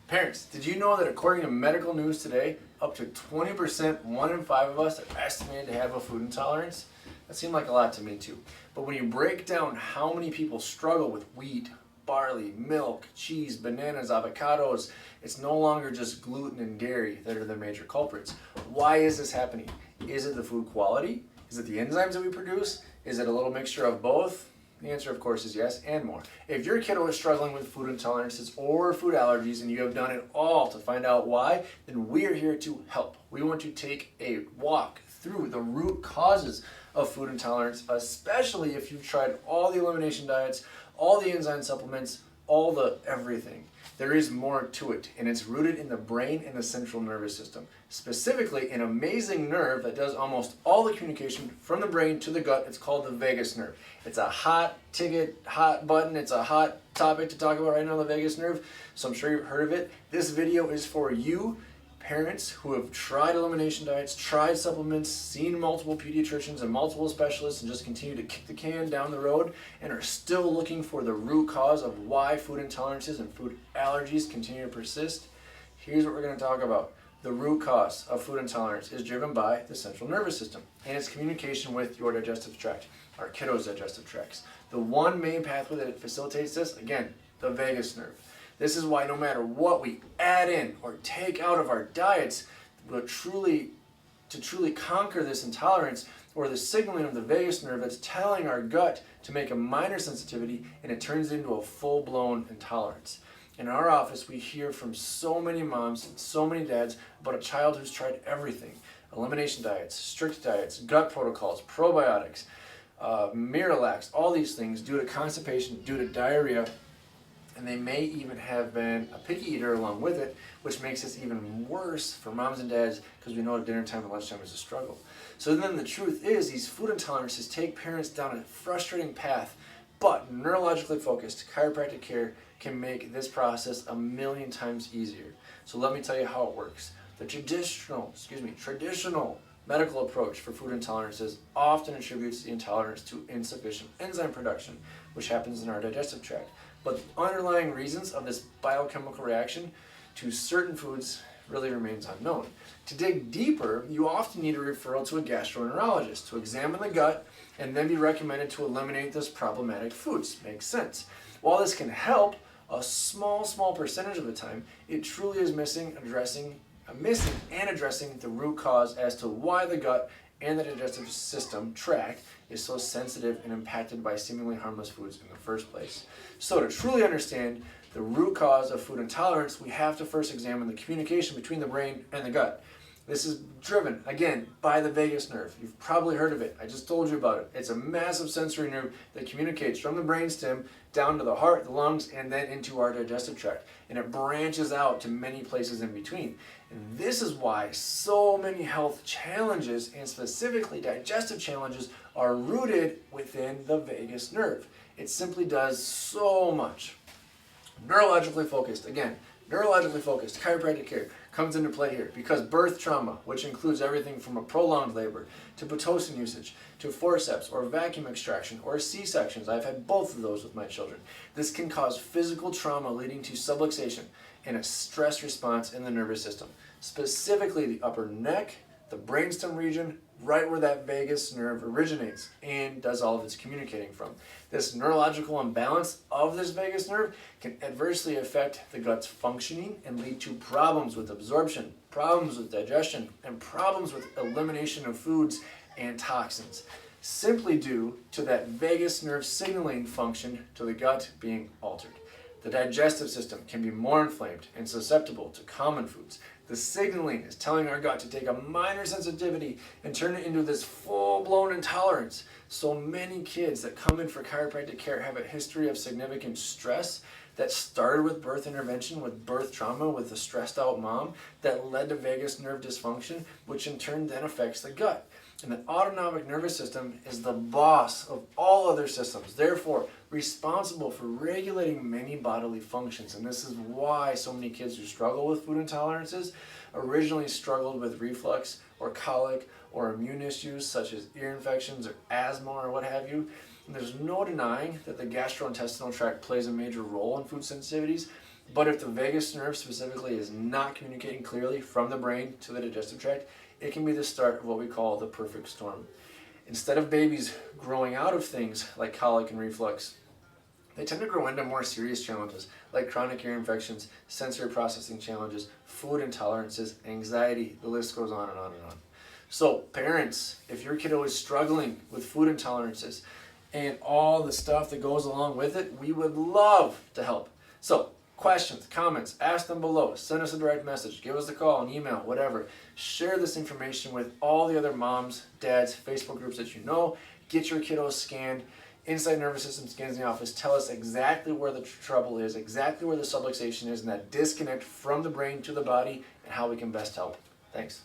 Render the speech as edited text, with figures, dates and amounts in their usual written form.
Parents, did you know that according to medical news today, up to 20%, 1 in 5 of us are estimated to have a food intolerance? That seemed like a lot to me too. But when you break down how many people struggle with wheat, barley, milk, cheese, bananas, avocados, it's no longer just gluten and dairy that are the major culprits. Why is this happening? Is it the food quality? Is it the enzymes that we produce? Is it a little mixture of both? The answer, of course, is yes, and more. If your kiddo is struggling with food intolerances or food allergies and you have done it all to find out why, then we are here to help. We want to take a walk through the root causes of food intolerance, especially if you've tried all the elimination diets, all the enzyme supplements, all the everything. There is more to it, and it's rooted in the brain and the central nervous system. Specifically, an amazing nerve that does almost all the communication from the brain to the gut. It's called the vagus nerve. It's a hot ticket, hot button. It's a hot topic to talk about right now, the vagus nerve. So I'm sure you've heard of it. This video is for you, parents who have tried elimination diets, tried supplements, seen multiple pediatricians and multiple specialists, and just continue to kick the can down the road and are still looking for the root cause of why food intolerances and food allergies continue to persist. Here's what we're going to talk about. The root cause of food intolerance is driven by the central nervous system and its communication with your digestive tract, our kiddos' digestive tracts. The one main pathway that facilitates this, again, the vagus nerve. This is why no matter what we add in or take out of our diets, to truly conquer this intolerance or the signaling of the vagus nerve that's telling our gut to make a minor sensitivity, and it turns into a full-blown intolerance. In our office, we hear from so many moms and so many dads about a child who's tried everything. Elimination diets, strict diets, gut protocols, probiotics, Miralax, all these things due to constipation, due to diarrhea, and they may even have been a picky eater along with it, which makes this even worse for moms and dads because we know dinner time and lunchtime is a struggle. So then the truth is these food intolerances take parents down a frustrating path, but neurologically focused chiropractic care can make this process a million times easier. So let me tell you how it works. The traditional medical approach for food intolerances often attributes the intolerance to insufficient enzyme production, which happens in our digestive tract. But the underlying reasons of this biochemical reaction to certain foods really remains unknown. To dig deeper, you often need a referral to a gastroenterologist to examine the gut and then be recommended to eliminate those problematic foods. Makes sense. While this can help, a small percentage of the time, it truly is missing and addressing the root cause as to why the gut and the digestive system tract is so sensitive and impacted by seemingly harmless foods in the first place. So to truly understand the root cause of food intolerance, we have to first examine the communication between the brain and the gut. This is driven, again, by the vagus nerve. You've probably heard of it. I just told you about it. It's a massive sensory nerve that communicates from the brainstem down to the heart, the lungs, and then into our digestive tract. And it branches out to many places in between. And this is why so many health challenges, and specifically digestive challenges, are rooted within the vagus nerve. It simply does so much. Neurologically focused chiropractic care comes into play here because birth trauma, which includes everything from a prolonged labor to Pitocin usage to forceps or vacuum extraction or C-sections. I've had both of those with my children. This can cause physical trauma leading to subluxation and a stress response in the nervous system, specifically the upper neck, the brainstem region, right where that vagus nerve originates and does all of its communicating from. This neurological imbalance of this vagus nerve can adversely affect the gut's functioning and lead to problems with absorption, problems with digestion, and problems with elimination of foods and toxins, simply due to that vagus nerve signaling function to the gut being altered. The digestive system can be more inflamed and susceptible to common foods. The signaling is telling our gut to take a minor sensitivity and turn it into this full-blown intolerance. So many kids that come in for chiropractic care have a history of significant stress that started with birth intervention, with birth trauma, with a stressed out mom that led to vagus nerve dysfunction, which in turn then affects the gut. And the autonomic nervous system is the boss of all other systems, therefore responsible for regulating many bodily functions. And this is why so many kids who struggle with food intolerances originally struggled with reflux or colic or immune issues such as ear infections or asthma or what have you. And there's no denying that the gastrointestinal tract plays a major role in food sensitivities, But if the vagus nerve specifically is not communicating clearly from the brain to the digestive tract, it can be the start of what we call the perfect storm. Instead of babies growing out of things like colic and reflux, they tend to grow into more serious challenges like chronic ear infections, sensory processing challenges, food intolerances, anxiety, the list goes on and on and on. So parents, if your kiddo is struggling with food intolerances and all the stuff that goes along with it, we would love to help. So questions, comments, ask them below, send us a direct message, give us a call, an email, whatever. Share this information with all the other moms, dads, Facebook groups that you know. Get your kiddos scanned. Inside nervous system scans in the office tell us exactly where the trouble is, exactly where the subluxation is, and that disconnect from the brain to the body, and how we can best help. Thanks.